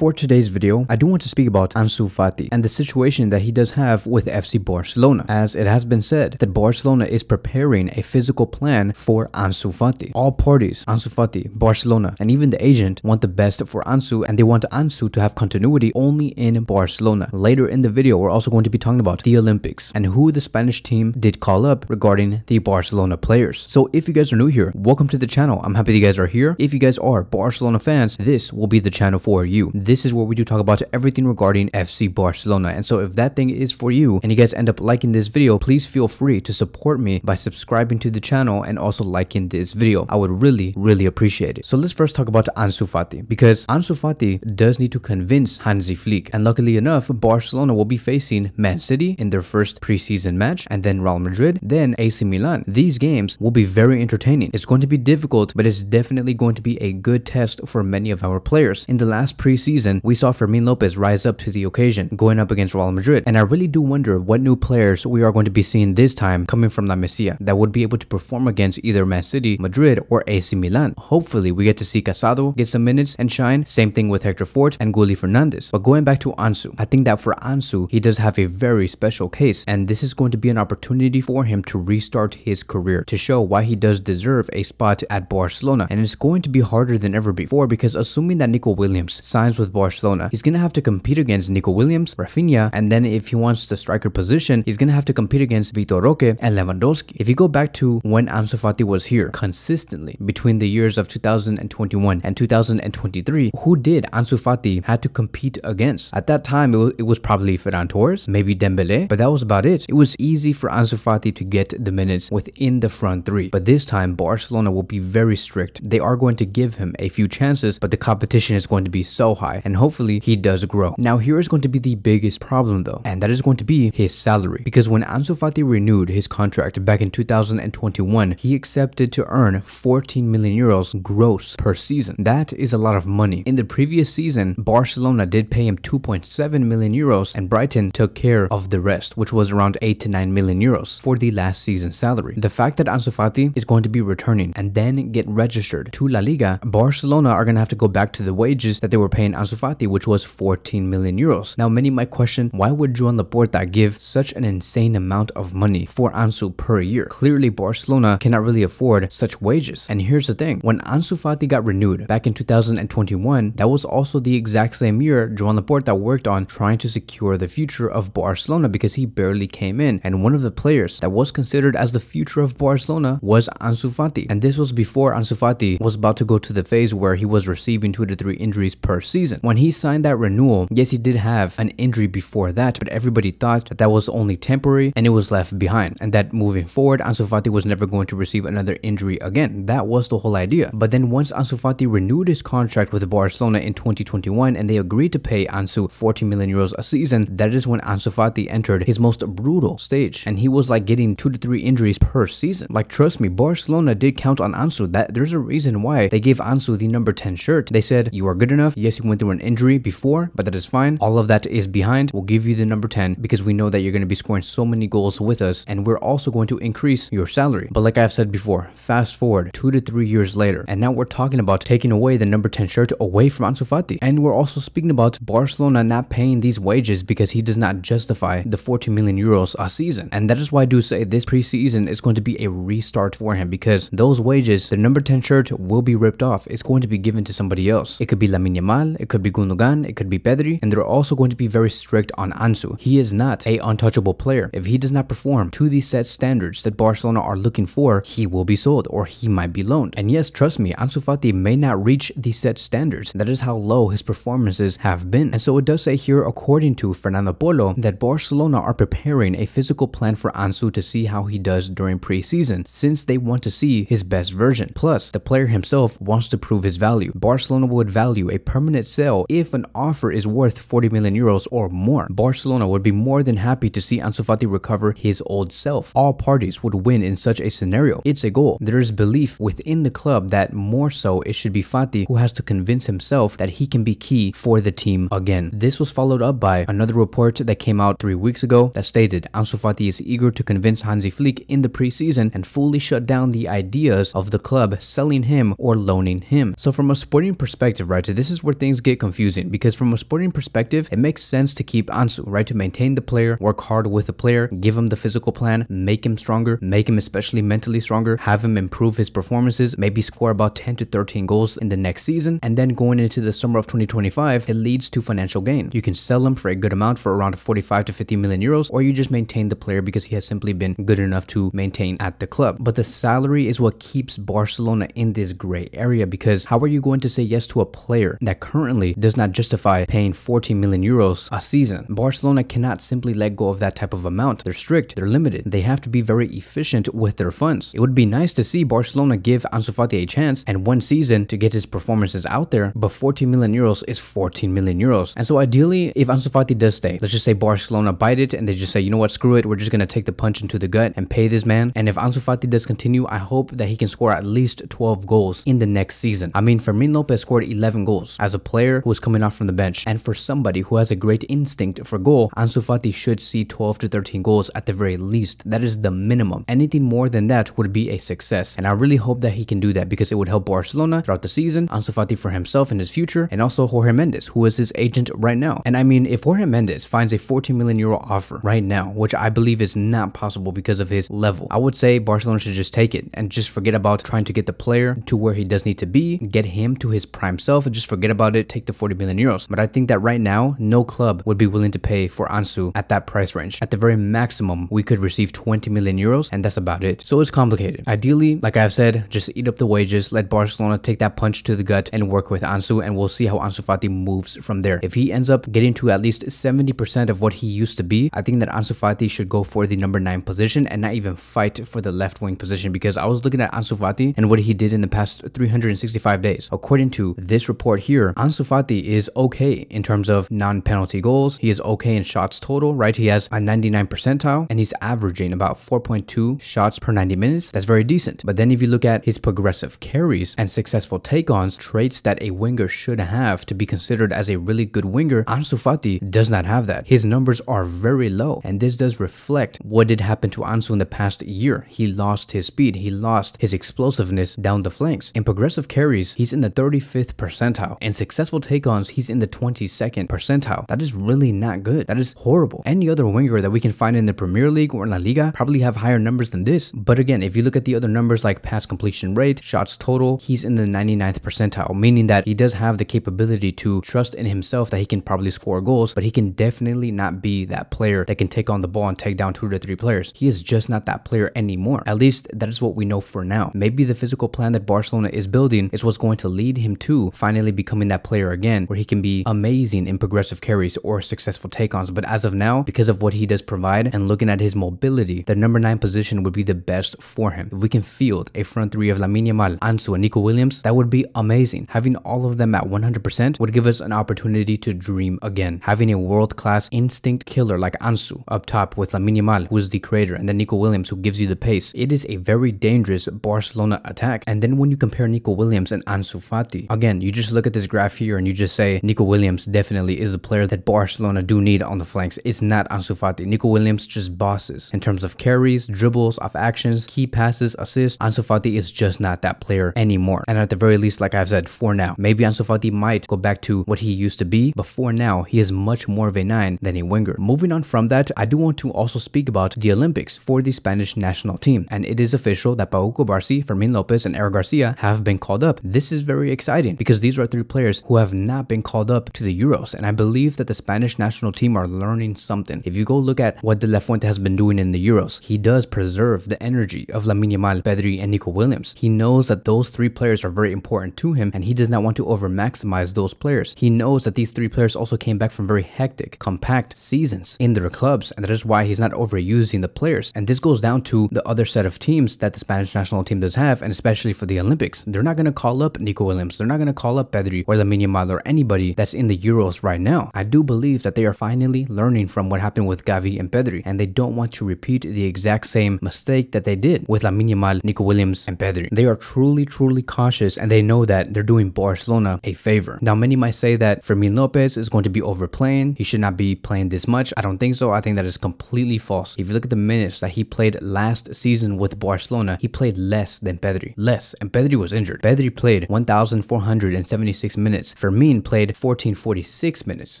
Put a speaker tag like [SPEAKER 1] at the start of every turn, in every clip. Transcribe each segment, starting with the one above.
[SPEAKER 1] for today's video, I do want to speak about Ansu Fati and the situation that he does have with FC Barcelona, as it has been said that Barcelona is preparing a physical plan for Ansu Fati. All parties, Ansu Fati, Barcelona, and even the agent want the best for Ansu, and they want Ansu to have continuity only in Barcelona. Later in the video, we're also going to be talking about the Olympics and who the Spanish team did call up regarding the Barcelona players. So if you guys are new here, welcome to the channel. I'm happy that you guys are here. If you guys are Barcelona fans, this will be the channel for you. This is where we do talk about everything regarding FC Barcelona. And so if that thing is for you and you guys end up liking this video, please feel free to support me by subscribing to the channel and also liking this video. I would really appreciate it. So let's first talk about Ansu Fati, because Ansu Fati does need to convince Hansi Flick, and luckily enough, Barcelona will be facing Man City in their first preseason match, and then Real Madrid, then AC Milan. These games will be very entertaining. It's going to be difficult, but it's definitely going to be a good test for many of our players. In the last preseason, we saw Fermin Lopez rise up to the occasion, going up against Real Madrid, and I really do wonder what new players we are going to be seeing this time coming from La Masia that would be able to perform against either Man City, Madrid, or AC Milan. Hopefully, we get to see Casado get some minutes and shine. Same thing with Hector Fort and Gulli Fernandez. But going back to Ansu, I think that for Ansu, he does have a very special case, and this is going to be an opportunity for him to restart his career, to show why he does deserve a spot at Barcelona. And it's going to be harder than ever before, because assuming that Nico Williams signs with Barcelona, he's going to have to compete against Nico Williams, Rafinha, and then if he wants the striker position, he's going to have to compete against Vitor Roque and Lewandowski. If you go back to when Ansu Fati was here consistently between the years of 2021 and 2023, who did Ansu Fati had to compete against? At that time, it was probably Ferran Torres, maybe Dembele, but that was about it. It was easy for Ansu Fati to get the minutes within the front three. But this time, Barcelona will be very strict. They are going to give him a few chances, but the competition is going to be so high, and hopefully he does grow. Now, here is going to be the biggest problem though, and that is going to be his salary. Because when Ansu Fati renewed his contract back in 2021, he accepted to earn 14 million euros gross per season. That is a lot of money. In the previous season, Barcelona did pay him 2.7 million euros, and Brighton took care of the rest, which was around 8 to 9 million euros for the last season's salary. The fact that Ansu Fati is going to be returning and then get registered to La Liga, Barcelona are going to have to go back to the wages that they were paying Ansu Fati, which was 14 million euros. Now, many might question, why would Joan Laporta give such an insane amount of money for Ansu per year? Clearly, Barcelona cannot really afford such wages. And here's the thing, when Ansu Fati got renewed back in 2021, that was also the exact same year Joan Laporta worked on trying to secure the future of Barcelona, because he barely came in, and one of the players that was considered as the future of Barcelona was Ansu Fati. And this was before Ansu Fati was about to go to the phase where he was receiving 2 to 3 injuries per season. When he signed that renewal, yes, he did have an injury before that, but everybody thought that that was only temporary and it was left behind, and that moving forward, Ansu Fati was never going to receive another injury again. That was the whole idea. But then once Ansu Fati renewed his contract with Barcelona in 2021 and they agreed to pay Ansu 14 million euros a season, that is when Ansu Fati entered his most brutal stage, and he was like getting 2 to 3 injuries per season. Like, trust me, Barcelona did count on Ansu. That there's a reason why they gave Ansu the number 10 shirt. They said, you are good enough. Yes, you went through an injury before, but that is fine. All of that is behind. We'll give you the number 10 because we know that you're going to be scoring so many goals with us, and we're also going to increase your salary. But like I've said before, fast forward 2 to 3 years later, and now we're talking about taking away the number 10 shirt away from Ansu Fati. And we're also speaking about Barcelona not paying these wages because he does not justify the 14 million euros a season. And that is why I do say this preseason is going to be a restart for him, because those wages, the number 10 shirt will be ripped off. It's going to be given to somebody else. It could be Lamine Yamal, it could be Gundogan, it could be Pedri, and they're also going to be very strict on Ansu. He is not a untouchable player. If he does not perform to the set standards that Barcelona are looking for, he will be sold or he might be loaned. And yes, trust me, Ansu Fati may not reach the set standards. That is how low his performances have been. And so it does say here, according to Fernando Polo, that Barcelona are preparing a physical plan for Ansu to see how he does during preseason, since they want to see his best version. Plus, the player himself wants to prove his value. Barcelona would value a permanent sale if an offer is worth 40 million euros or more. Barcelona would be more than happy to see Ansu Fati recover his old self. All parties would win in such a scenario. It's a goal. There is belief within the club that more so it should be Fati who has to convince himself that he can be key for the team again. This was followed up by another report that came out 3 weeks ago that stated Ansu Fati is eager to convince Hansi Flick in the preseason and fully shut down the ideas of the club selling him or loaning him. So from a sporting perspective, right, this is where things get confusing because from a sporting perspective, it makes sense to keep Ansu, right? To maintain the player, work hard with the player, give him the physical plan, make him stronger, make him especially mentally stronger, have him improve his performances, maybe score about 10 to 13 goals in the next season, and then going into the summer of 2025, it leads to financial gain. You can sell him for a good amount for around 45 to 50 million euros, or you just maintain the player because he has simply been good enough to maintain at the club. But the salary is what keeps Barcelona in this gray area, because how are you going to say yes to a player that currently does not justify paying 14 million euros a season? Barcelona cannot simply let go of that type of amount. They're strict, they're limited, they have to be very efficient with their funds. It would be nice to see Barcelona give Ansu Fati a chance and one season to get his performances out there, but 14 million euros is 14 million euros. And so ideally, if Ansu Fati does stay, let's just say Barcelona bite it and they just say, you know what, screw it, we're just going to take the punch into the gut and pay this man. And if Ansu Fati does continue, I hope that he can score at least 12 goals in the next season. I mean, Fermin Lopez scored 11 goals as a player who was coming off from the bench, and for somebody who has a great instinct for goal, Ansu Fati should see 12 to 13 goals at the very least. That is the minimum. Anything more than that would be a success, and I really hope that he can do that because it would help Barcelona throughout the season, Ansu Fati for himself and his future, and also Jorge Mendes, who is his agent right now. And I mean, if Jorge Mendes finds a 14 million euro offer right now, which I believe is not possible because of his level, I would say Barcelona should just take it and just forget about trying to get the player to where he does need to be, get him to his prime self, and just forget about it, take the 40 million euros. But I think that right now, no club would be willing to pay for Ansu at that price range. At the very maximum, we could receive 20 million euros, and that's about it. So it's complicated. Ideally, like I've said, just eat up the wages, let Barcelona take that punch to the gut and work with Ansu, and we'll see how Ansu Fati moves from there. If he ends up getting to at least 70% of what he used to be, I think that Ansu Fati should go for the number 9 position and not even fight for the left wing position, because I was looking at Ansu Fati and what he did in the past 365 days. According to this report here, Ansu Fati is okay in terms of non-penalty goals. He is okay in shots total, right? He has a 99 percentile and he's averaging about 4.2 shots per 90 minutes. That's very decent. But then if you look at his progressive carries and successful take-ons, traits that a winger should have to be considered as a really good winger, Ansu Fati does not have that. His numbers are very low, and this does reflect what did happen to Ansu in the past year. He lost his speed, he lost his explosiveness down the flanks. In progressive carries, he's in the 35th percentile. In successful take-ons, he's in the 22nd percentile. That is really not good. That is horrible. Any other winger that we can find in the Premier League or La Liga probably have higher numbers than this. But again, if you look at the other numbers like pass completion rate, shots total, he's in the 99th percentile, meaning that he does have the capability to trust in himself that he can probably score goals, but he can definitely not be that player that can take on the ball and take down 2 to 3 players. He is just not that player anymore. At least that is what we know for now. Maybe the physical plan that Barcelona is building is what's going to lead him to finally becoming that player again, where he can be amazing in progressive carries or successful take-ons. But as of now, because of what he does provide and looking at his mobility, the number 9 position would be the best for him. If we can field a front three of Lamine Yamal, Ansu, and Nico Williams, that would be amazing. Having all of them at 100% would give us an opportunity to dream again. Having a world-class instinct killer like Ansu up top with Lamine Yamal, who is the creator, and then Nico Williams, who gives you the pace, it is a very dangerous Barcelona attack. And then when you compare Nico Williams and Ansu Fati, again, you just look at this graph here and you just say Nico Williams definitely is a player that Barcelona do need on the flanks. It's not Ansu Fati. Nico Williams just bosses in terms of carries, dribbles, off actions, key passes, assists. Ansu Fati is just not that player anymore. And at the very least, like I've said, for now, maybe Ansu Fati might go back to what he used to be, but for now, he is much more of a 9 than a winger. Moving on from that, I do want to also speak about the Olympics for the Spanish national team. And it is official that Pau Cubarsí, Fermin Lopez, and Eric Garcia have been called up. This is very exciting because these are 3 players who have not been called up to the Euros. And I believe that the Spanish national team are learning something. If you go look at what De La Fuente has been doing in the Euros, he does preserve the energy of Lamine Yamal, Pedri, and Nico Williams. He knows that those 3 players are very important to him, and he does not want to over-maximize those players. He knows that these 3 players also came back from very hectic, compact seasons in their clubs, and that is why he's not overusing the players. And this goes down to the other set of teams that the Spanish national team does have, and especially for the Olympics. They're not going to call up Nico Williams. They're not going to call up Pedri or Lamine Yamal or anybody that's in the Euros right now. I do believe that they are finally learning from what happened with Gavi and Pedri, and they don't want to repeat the exact same mistake that they did with Lamine Yamal, Nico Williams, and Pedri. They are truly cautious, and they know that they're doing Barcelona a favor. Now, many might say that Fermin Lopez is going to be overplaying. He should not be playing this much. I don't think so. I think that is completely false. If you look at the minutes that he played last season with Barcelona, he played less than Pedri. Less. And Pedri was injured. Pedri played 1,476 minutes minutes. Fermin played 1446 minutes,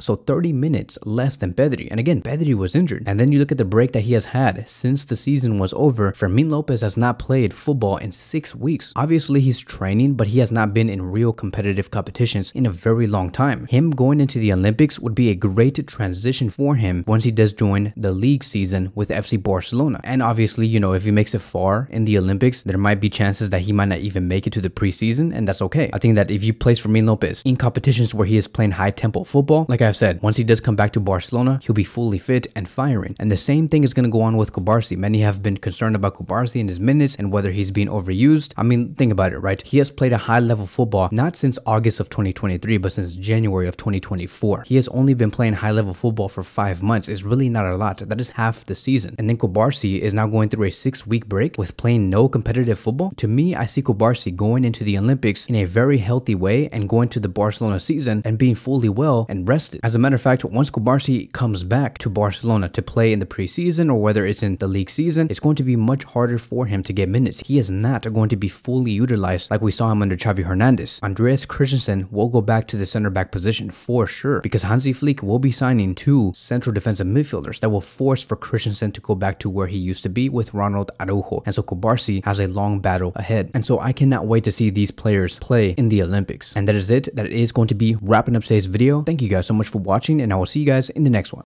[SPEAKER 1] so 30 minutes less than Pedri. And again, Pedri was injured. And then you look at the break that he has had since the season was over. Fermin Lopez has not played football in 6 weeks. Obviously, he's training, but he has not been in real competitive competitions in a very long time. Him going into the Olympics would be a great transition for him once he does join the league season with FC Barcelona. And obviously, you know, if he makes it far in the Olympics, there might be chances that he might not even make it to the preseason, and that's okay. I think that if you place Fermin Lopez in competitions where he is playing high tempo football, like I said, once he does come back to Barcelona, he'll be fully fit and firing. And the same thing is going to go on with Cubarsí. Many have been concerned about Cubarsí and his minutes and whether he's being overused. I mean, think about it, right? He has played a high level football not since August of 2023, but since January of 2024. He has only been playing high level football for 5 months. It's really not a lot. That is half the season. And then Cubarsí is now going through a 6-week break with playing no competitive football. To me, I see Cubarsí going into the Olympics in a very healthy way and going to the Barcelona season and being fully well and rested. As a matter of fact, once Cubarsí comes back to Barcelona to play in the preseason or whether it's in the league season, it's going to be much harder for him to get minutes. He is not going to be fully utilized like we saw him under Xavi Hernandez. Andreas Christensen will go back to the center back position for sure because Hansi Flick will be signing 2 central defensive midfielders that will force for Christensen to go back to where he used to be with Ronald Araujo. And so Cubarsí has a long battle ahead. And so I cannot wait to see these players play in the Olympics. And that is it. That is going to be wrapping up today's video. Thank you guys so much for watching, and I will see you guys in the next one.